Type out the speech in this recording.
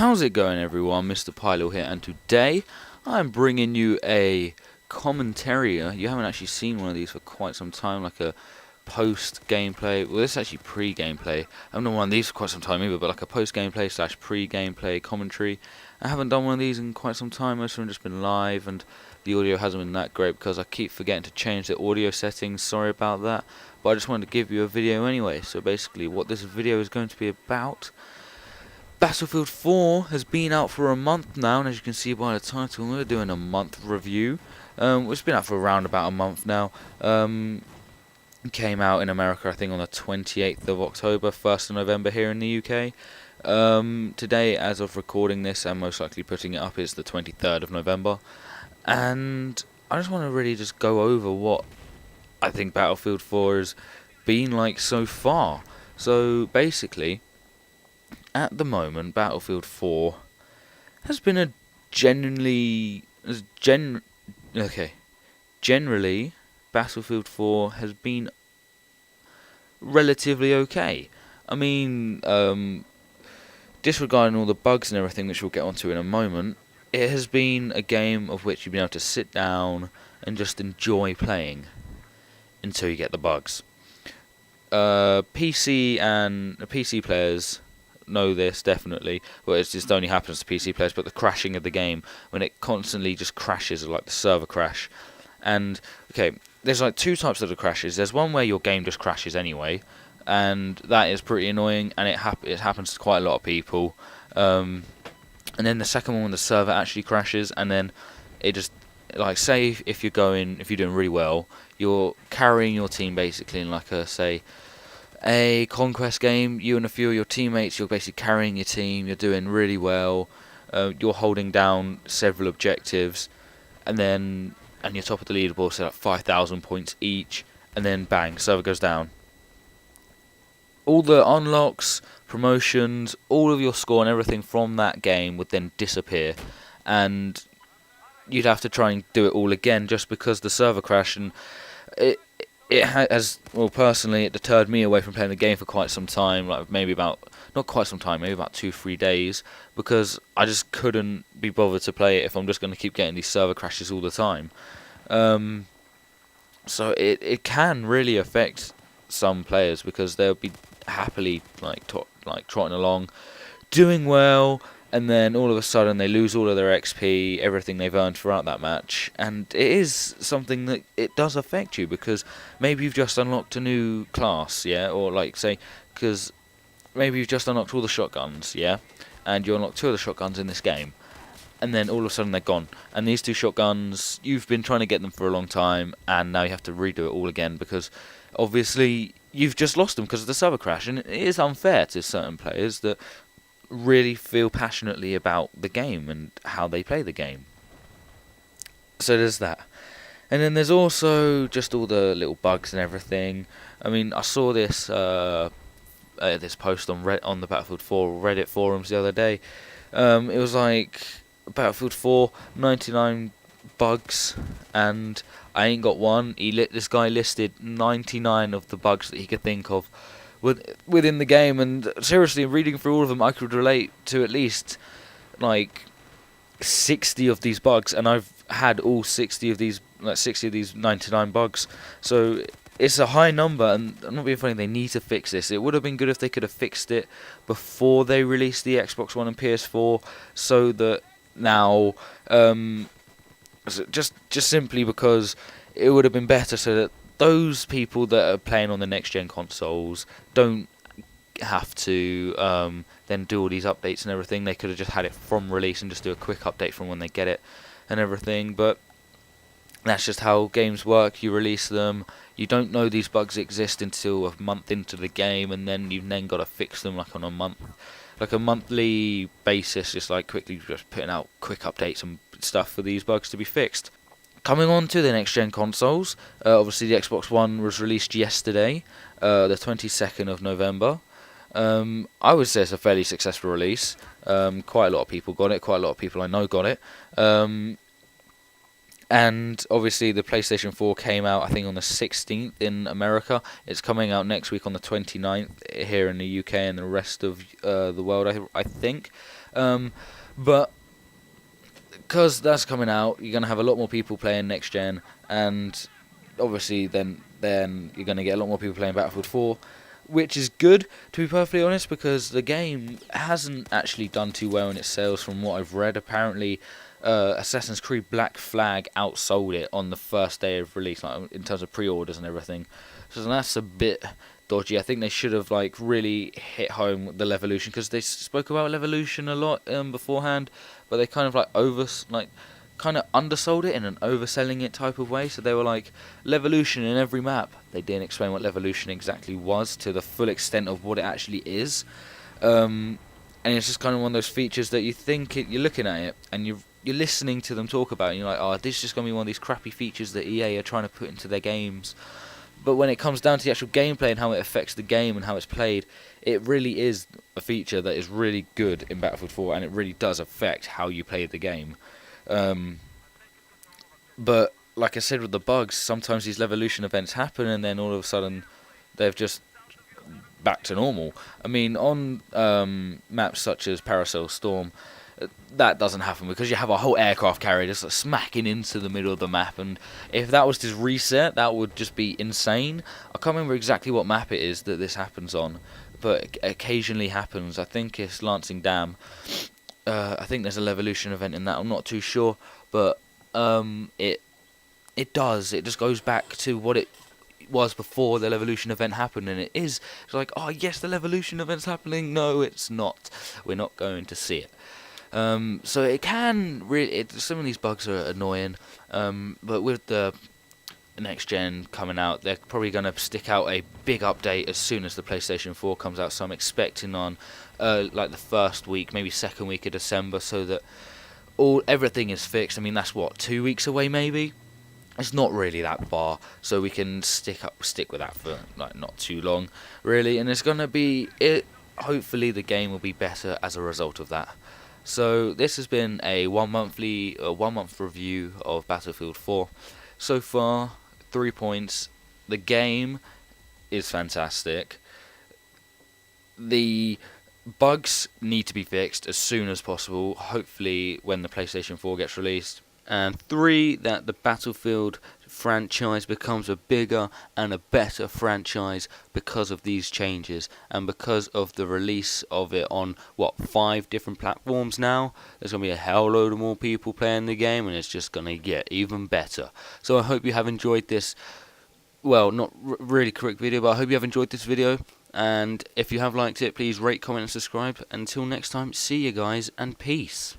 How's it going, everyone? MrPielil here, and today I'm bringing you a commentary. You haven't actually seen one of these for quite some time, like a post-gameplay. Well, this is actually pre-gameplay. I haven't done one of these for quite some time either, but like a post-gameplay slash pre-gameplay commentary. I haven't done one of these in quite some time. Most of them have just been live, and the audio hasn't been that great because I keep forgetting to change the audio settings. Sorry about that, but I just wanted to give you a video anyway. So basically, what this video is going to be about. Battlefield 4 has been out for a month now, and as you can see by the title, we're doing a month review. It's been out for around about a month now. Came out in America, I think, on the 28th of October, 1st of November here in the UK. Today, as of recording this, and most likely putting it up, is the 23rd of November. And I just want to really just go over what I think Battlefield 4 has been like so far. So, basically, at the moment, Battlefield 4 has been a generally, Battlefield 4 has been relatively okay. I mean, disregarding all the bugs and everything, which we'll get onto in a moment, it has been a game of which you've been able to sit down and just enjoy playing until you get the bugs. PC players know this definitely. Well, it just only happens to PC players, but the crashing of the game, when it constantly just crashes, like the server crash. And okay, there's like two types of the crashes. There's one where your game just crashes anyway, and that is pretty annoying, and it happens to quite a lot of people. And then the second one, when the server actually crashes, and then it just, like, say if you're doing really well, you're carrying your team basically in, like, a conquest game. You and a few of your teammates, you're basically carrying your team, you're doing really well, you're holding down several objectives, and you're top of the leaderboard, so like 5,000 points each, and then bang, server goes down. All the unlocks, promotions, all of your score and everything from that game would then disappear, and you'd have to try and do it all again just because the server crashed. And it has, well, personally, it deterred me away from playing the game for quite some time, like maybe about 2-3 days, because I just couldn't be bothered to play it if I'm just going to keep getting these server crashes all the time. So it can really affect some players, because they'll be happily trotting along, doing well, and then all of a sudden they lose all of their XP, everything they've earned throughout that match. And it is something that it does affect you, because maybe you've just unlocked a new class, yeah, or like say, because maybe you've just unlocked all the shotguns, yeah, and you unlocked 2 of the shotguns in this game, and then all of a sudden they're gone. And these 2 shotguns, you've been trying to get them for a long time, and now you have to redo it all again, because obviously you've just lost them because of the server crash. And it is unfair to certain players that really feel passionately about the game and how they play the game. So there's that. And then there's also just all the little bugs and everything. I mean, I saw this this post on the Battlefield 4 Reddit forums the other day. It was like Battlefield 4 99 bugs, and I ain't got one. This guy listed 99 of the bugs that he could think of within the game, and seriously, reading through all of them, I could relate to at least like 60 of these bugs, and I've had all 60 of these 99 bugs. So it's a high number, and I'm not being funny, they need to fix this. It would have been good if they could have fixed it before they released the Xbox One and PS4, so that now, just simply because it would have been better, so that those people that are playing on the next-gen consoles don't have to then do all these updates and everything. They could have just had it from release and just do a quick update from when they get it and everything. But that's just how games work. You release them, you don't know these bugs exist until a month into the game, and then you've got to fix them like on a monthly basis, just like quickly just putting out quick updates and stuff for these bugs to be fixed. Coming on to the next-gen consoles, obviously the Xbox One was released yesterday, the 22nd of November. I would say it's a fairly successful release. Quite a lot of people got it, quite a lot of people I know got it. And obviously the PlayStation 4 came out, I think, on the 16th in America. It's coming out next week on the 29th here in the UK and the rest of the world, I think. But because that's coming out, you're going to have a lot more people playing next gen, and obviously then you're going to get a lot more people playing Battlefield 4, which is good, to be perfectly honest, because the game hasn't actually done too well in its sales from what I've read. Apparently, Assassin's Creed Black Flag outsold it on the first day of release, like in terms of pre-orders and everything. So that's a bit dodgy. I think they should have like really hit home with the Levolution, because they spoke about Levolution a lot beforehand, but they kind of kind of undersold it in an overselling it type of way. So they were like, Levolution in every map. They didn't explain what Levolution exactly was to the full extent of what it actually is. And it's just kind of one of those features that you think you're looking at it and you're listening to them talk about it, and you're like, oh, this is just going to be one of these crappy features that EA are trying to put into their games. But when it comes down to the actual gameplay and how it affects the game and how it's played, it really is a feature that is really good in Battlefield 4, and it really does affect how you play the game. But like I said with the bugs, sometimes these Levolution events happen and then all of a sudden they've just back to normal. I mean, on maps such as Paracel Storm, that doesn't happen because you have a whole aircraft carrier just smacking into the middle of the map, and if that was to reset, that would just be insane. I can't remember exactly what map it is that this happens on, but it occasionally happens. I think it's Lancing Dam. I think there's a Levolution event in that. I'm not too sure, but it does. It just goes back to what it was before the Levolution event happened, and it's like, oh yes, the Levolution event's happening. No, it's not. We're not going to see it. So it can really. Some of these bugs are annoying, but with the next gen coming out, they're probably going to stick out a big update as soon as the PlayStation 4 comes out. So I'm expecting on like the first week, maybe second week of December, so that everything is fixed. I mean, that's what, 2 weeks away maybe. It's not really that far, so we can stick with that for like not too long, really. And it's gonna be it. Hopefully, the game will be better as a result of that. So this has been a 1 month review of Battlefield 4. So far, 3 points. The game is fantastic. The bugs need to be fixed as soon as possible, hopefully when the PlayStation 4 gets released. And 3, that the Battlefield franchise becomes a bigger and a better franchise because of these changes, and because of the release of it on 5 different platforms now. There's going to be a hell load of more people playing the game, and it's just going to get even better. So I hope you have enjoyed this, not really correct video, but I hope you have enjoyed this video. And if you have liked it, please rate, comment and subscribe. Until next time, see you guys and peace.